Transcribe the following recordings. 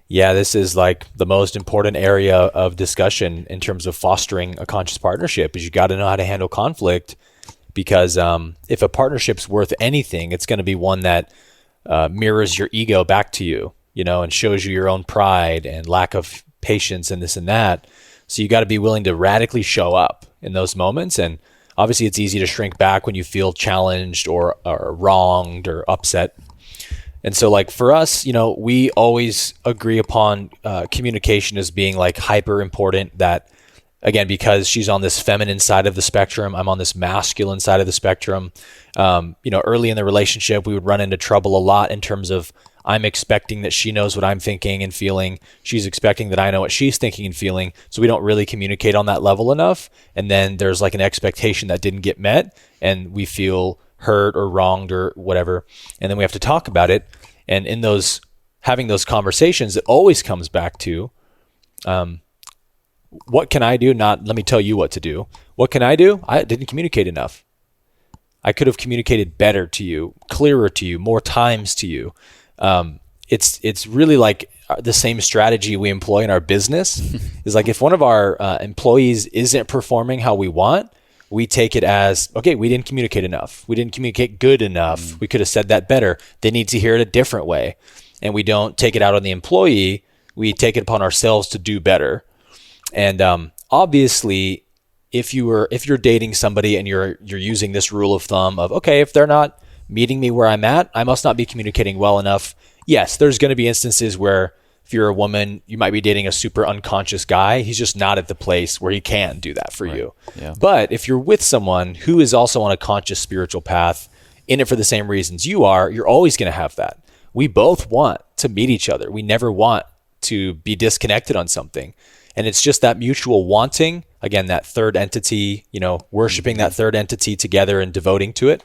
Yeah, this is like the most important area of discussion in terms of fostering a conscious partnership is you got to know how to handle conflict, because if a partnership's worth anything, it's going to be one that mirrors your ego back to you, and shows you your own pride and lack of patience and this and that. So you got to be willing to radically show up in those moments. And obviously it's easy to shrink back when you feel challenged or wronged or upset. And so like for us, we always agree upon communication as being like hyper important, that again, because she's on this feminine side of the spectrum, I'm on this masculine side of the spectrum. Early in the relationship, we would run into trouble a lot in terms of I'm expecting that she knows what I'm thinking and feeling. She's expecting that I know what she's thinking and feeling. So we don't really communicate on that level enough. And then there's like an expectation that didn't get met and we feel hurt or wronged or whatever. And then we have to talk about it. And in having those conversations, it always comes back to, what can I do? Not let me tell you what to do. What can I do? I didn't communicate enough. I could have communicated better to you, clearer to you, more times to you. It's really like the same strategy we employ in our business is like if one of our employees isn't performing how we want, we take it as, okay, we didn't communicate enough. We didn't communicate good enough. We could have said that better. They need to hear it a different way. And we don't take it out on the employee. We take it upon ourselves to do better. And obviously, if you're dating somebody and you're using this rule of thumb of, okay, if they're not meeting me where I'm at, I must not be communicating well enough. Yes, there's going to be instances where if you're a woman, you might be dating a super unconscious guy. He's just not at the place where he can do that for you. Yeah. But if you're with someone who is also on a conscious spiritual path, in it for the same reasons you are, you're always going to have that. We both want to meet each other. We never want to be disconnected on something. And it's just that mutual wanting, again, that third entity, worshiping that third entity together and devoting to it,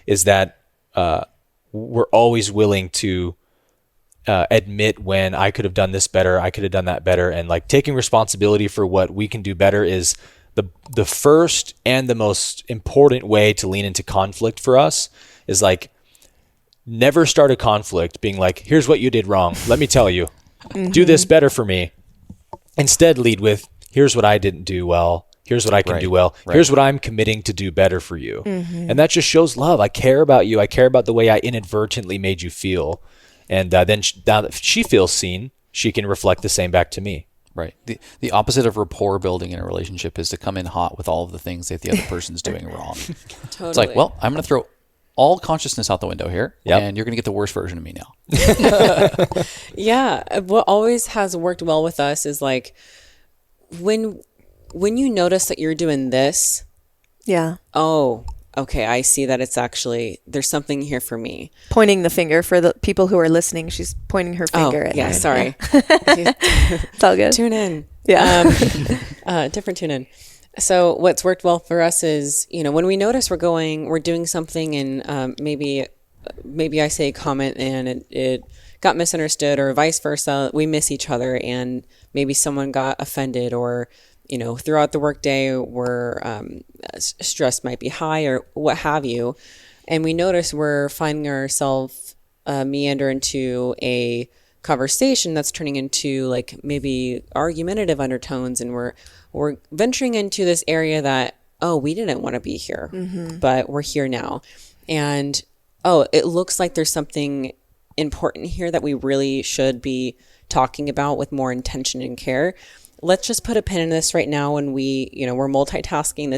is that we're always willing to admit when I could have done this better, I could have done that better. And like taking responsibility for what we can do better is the first and the most important way to lean into conflict for us. Is like never start a conflict being like, here's what you did wrong. Let me tell you, do this better for me. Instead lead with, here's what I didn't do well. Here's what I can do well. Here's what I'm committing to do better for you. And that just shows love. I care about you. I care about the way I inadvertently made you feel. And then now that she feels seen, she can reflect the same back to me. Right. The opposite of rapport building in a relationship is to come in hot with all of the things that the other person's doing wrong. Totally. It's like, well, I'm going to throw all consciousness out the window here, and you're going to get the worst version of me now. Yeah. What always has worked well with us is like when you notice that you're doing this. Yeah. Oh, okay. I see that it's actually, there's something here for me. Pointing the finger for the people who are listening. She's pointing her finger at yeah, me. Sorry. It's all good. Tune in. Yeah. Different tune in. So what's worked well for us is, when we notice we're doing something and maybe I say a comment and it got misunderstood or vice versa, we miss each other and maybe someone got offended or, throughout the workday where stress might be high or what have you. And we notice we're finding ourselves meander into a conversation that's turning into like maybe argumentative undertones, and we're venturing into this area that, we didn't want to be here, but we're here now. And, it looks like there's something important here that we really should be talking about with more intention and care. Let's just put a pin in this right now. When we're multitasking,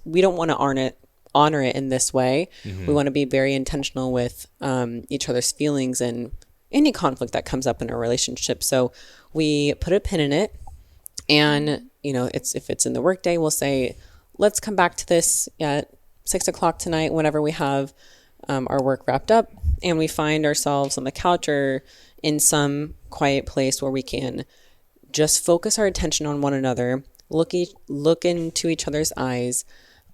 we don't want to honor it in this way. We want to be very intentional with each other's feelings and any conflict that comes up in a relationship. So we put a pin in it, and if it's in the workday, we'll say, let's come back to this at 6:00 tonight, whenever we have our work wrapped up, and we find ourselves on the couch or in some quiet place where we can just focus our attention on one another, look into each other's eyes,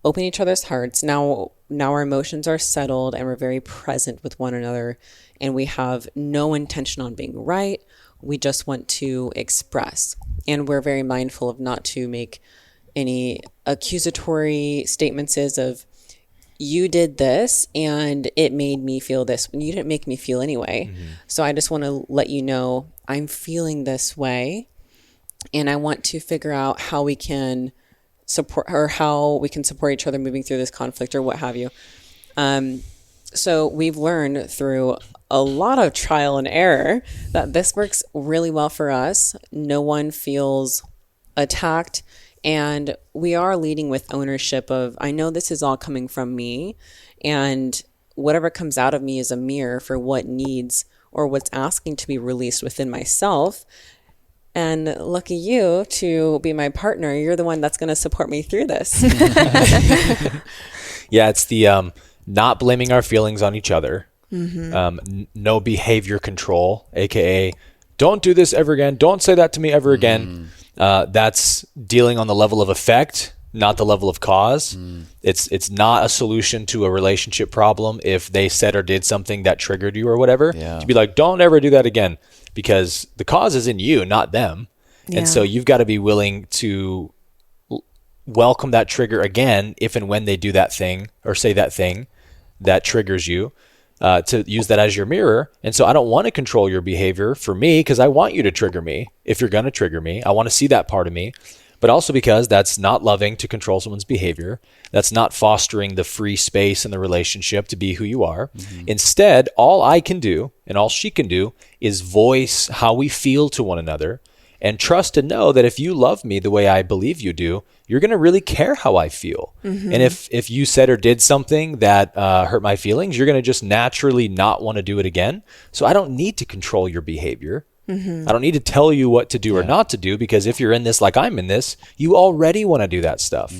open each other's hearts. Now our emotions are settled and we're very present with one another, and we have no intention on being right. We just want to express, and we're very mindful of not to make any accusatory statements of, you did this and it made me feel this when you didn't make me feel anyway. So I just want to let you know I'm feeling this way, and I want to figure out how we can support each other moving through this conflict or what have you. So we've learned through a lot of trial and error that this works really well for us. No one feels attacked, and we are leading with ownership of, I know this is all coming from me, and whatever comes out of me is a mirror for what needs or what's asking to be released within myself. And lucky you to be my partner. You're the one that's going to support me through this. Yeah, it's the not blaming our feelings on each other. No behavior control, aka don't do this ever again. Don't say that to me ever again. That's dealing on the level of effect, not the level of cause. It's not a solution to a relationship problem if they said or did something that triggered you or whatever. To be like, don't ever do that again, because the cause is in you, not them. And so you've got to be willing to welcome that trigger again if and when they do that thing or say that thing that triggers you, to use that as your mirror. And so I don't want to control your behavior for me, because I want you to trigger me. If you're going to trigger me, I want to see that part of me. But also because that's not loving to control someone's behavior. That's not fostering the free space in the relationship to be who you are. Instead, all I can do and all she can do is voice how we feel to one another, and trust and know that if you love me the way I believe you do, you're going to really care how I feel. And if you said or did something that hurt my feelings, you're going to just naturally not want to do it again. So I don't need to control your behavior. I don't need to tell you what to do or not to do, because if you're in this like I'm in this, you already want to do that stuff.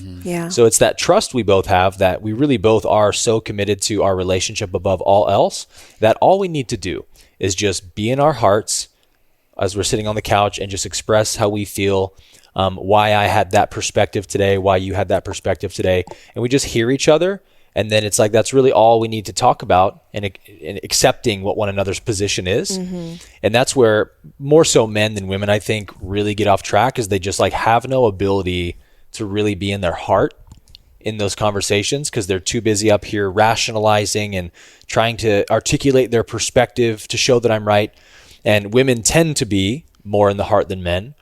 So it's that trust we both have, that we really both are so committed to our relationship above all else, that all we need to do is just be in our hearts as we're sitting on the couch and just express how we feel, why I had that perspective today, why you had that perspective today. And we just hear each other. And then it's like, that's really all we need to talk about, and accepting what one another's position is. And that's where more so men than women, I think, really get off track, is they just like have no ability to really be in their heart in those conversations, because they're too busy up here rationalizing and trying to articulate their perspective to show that I'm right. And women tend to be more in the heart than men.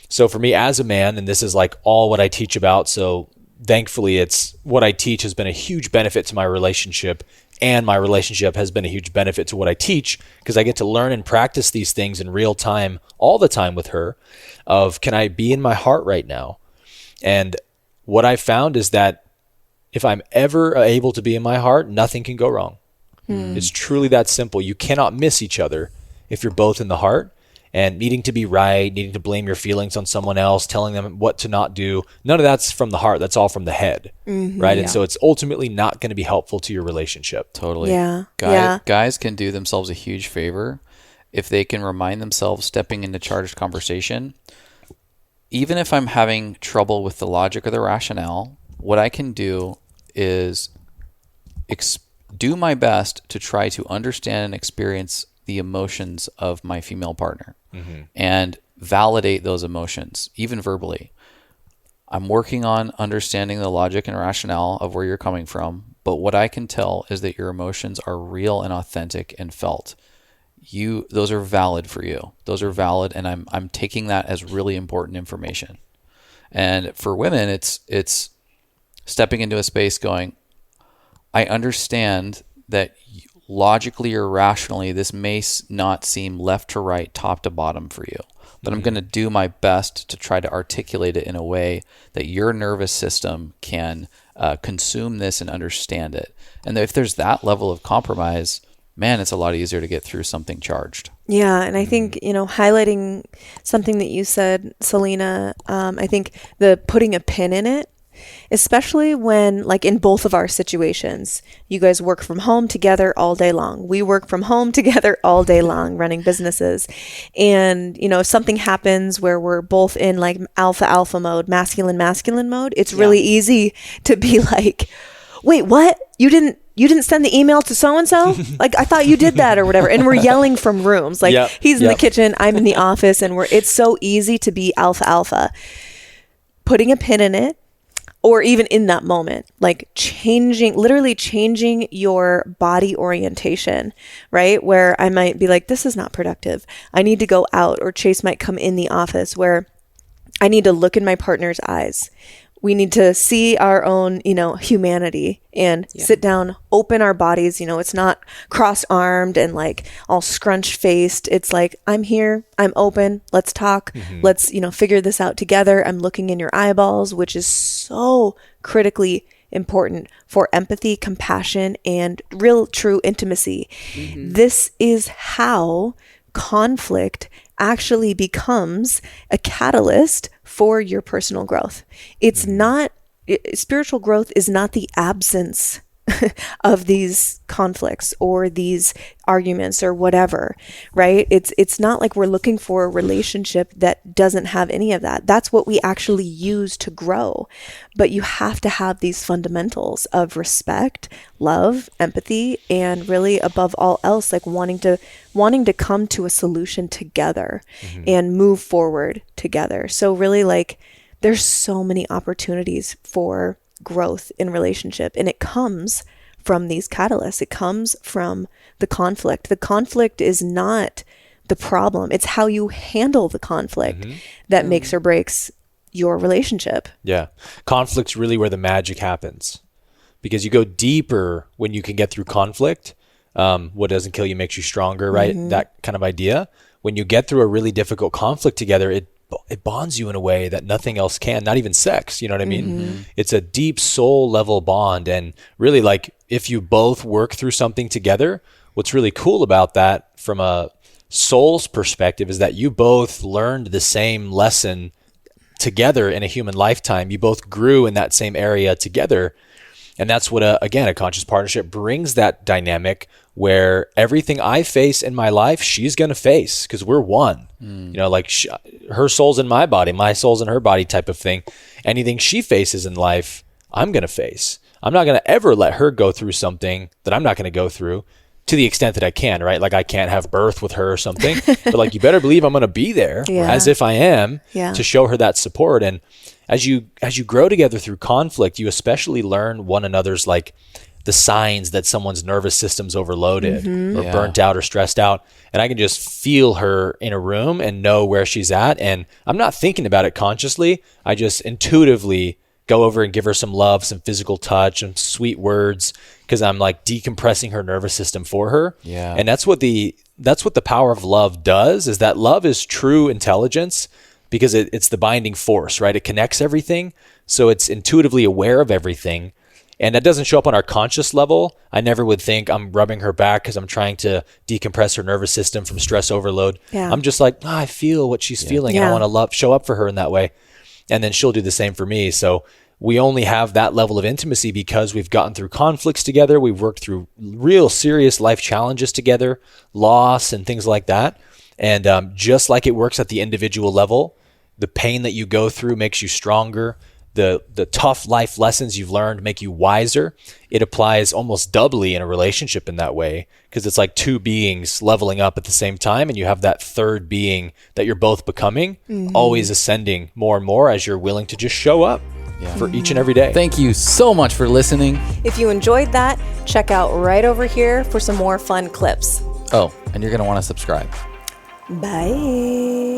So for me as a man, and this is like all what I teach about, so thankfully it's what I teach has been a huge benefit to my relationship, and my relationship has been a huge benefit to what I teach, because I get to learn and practice these things in real time all the time with her, of can I be in my heart right now? And what I found is that if I'm ever able to be in my heart, nothing can go wrong. It's truly that simple. You cannot miss each other if you're both in the heart. And needing to be right, needing to blame your feelings on someone else, telling them what to not do, none of that's from the heart. That's all from the head, right? And so it's ultimately not going to be helpful to your relationship. Totally. Guys can do themselves a huge favor if they can remind themselves, stepping into charged conversation, even if I'm having trouble with the logic or the rationale, what I can do is do my best to try to understand and experience the emotions of my female partner and validate those emotions, even verbally. I'm working on understanding the logic and rationale of where you're coming from, but what I can tell is that your emotions are real and authentic and felt. Those are valid for you. Those are valid, and I'm taking that as really important information. And for women, it's stepping into a space going, I understand that logically or rationally, this may not seem left to right, top to bottom for you, but I'm going to do my best to try to articulate it in a way that your nervous system can consume this and understand it. And if there's that level of compromise, man, it's a lot easier to get through something charged. Yeah. And I think, highlighting something that you said, Sylina, I think the putting a pin in it, especially when, like in both of our situations, you guys work from home together all day long. We work from home together all day long running businesses. And, if something happens where we're both in like alpha mode, masculine mode, it's really easy to be like, wait, what? You didn't send the email to so-and-so? Like, I thought you did that or whatever. And we're yelling from rooms. Like he's in the kitchen, I'm in the office, and it's so easy to be alpha. Putting a pin in it or even in that moment, like literally changing your body orientation, right? Where I might be like, this is not productive. I need to go out, or Chase might come in the office where I need to look in my partner's eyes. We need to see our own, humanity and sit down, open our bodies. It's not cross-armed and like all scrunched-faced. It's like, I'm here, I'm open, let's talk. Let's, figure this out together. I'm looking in your eyeballs, which is so critically important for empathy, compassion, and real true intimacy. This is how conflict actually becomes a catalyst for your personal growth. It's not, spiritual growth is not the absence of these conflicts or these arguments or whatever, right? It's not like we're looking for a relationship that doesn't have any of that. That's what we actually use to grow. But you have to have these fundamentals of respect, love, empathy, and really above all else, like wanting to come to a solution together and move forward together. So really, like, there's so many opportunities for growth in relationship, and it comes from these catalysts. It comes from the conflict. The conflict is not the problem. It's how you handle the conflict that makes or breaks your relationship. Yeah. Conflict's really where the magic happens, because you go deeper when you can get through conflict. What doesn't kill you makes you stronger, right? That kind of idea. When you get through a really difficult conflict together, it bonds you in a way that nothing else can, not even sex. You know what I mean? It's a deep soul level bond. And really, like, if you both work through something together, what's really cool about that from a soul's perspective is that you both learned the same lesson together in a human lifetime. You both grew in that same area together. And that's what, a conscious partnership brings, that dynamic where everything I face in my life, she's going to face, because we're one. Like her soul's in my body, my soul's in her body type of thing. Anything she faces in life, I'm going to face. I'm not going to ever let her go through something that I'm not going to go through, to the extent that I can, right? Like I can't have birth with her or something, but like, you better believe I'm going to be there as if I am to show her that support. And as you grow together through conflict, you especially learn one another's, like, the signs that someone's nervous system's overloaded or burnt out or stressed out. And I can just feel her in a room and know where she's at. And I'm not thinking about it consciously. I just intuitively go over and give her some love, some physical touch, and sweet words, because I'm like decompressing her nervous system for her. Yeah. And that's what the power of love does, is that love is true intelligence, because it's the binding force, right? It connects everything. So it's intuitively aware of everything. And that doesn't show up on our conscious level. I never would think I'm rubbing her back because I'm trying to decompress her nervous system from stress overload. Yeah. I'm just like, I feel what she's feeling. And I want to show up for her in that way. And then she'll do the same for me. So we only have that level of intimacy because we've gotten through conflicts together. We've worked through real serious life challenges together, loss and things like that. And just like it works at the individual level, the pain that you go through makes you stronger. The tough life lessons you've learned make you wiser. It applies almost doubly in a relationship in that way, because it's like two beings leveling up at the same time, and you have that third being that you're both becoming, always ascending more and more as you're willing to just show up for each and every day. Thank you so much for listening. If you enjoyed that, check out right over here for some more fun clips. Oh, and you're going to want to subscribe. Bye.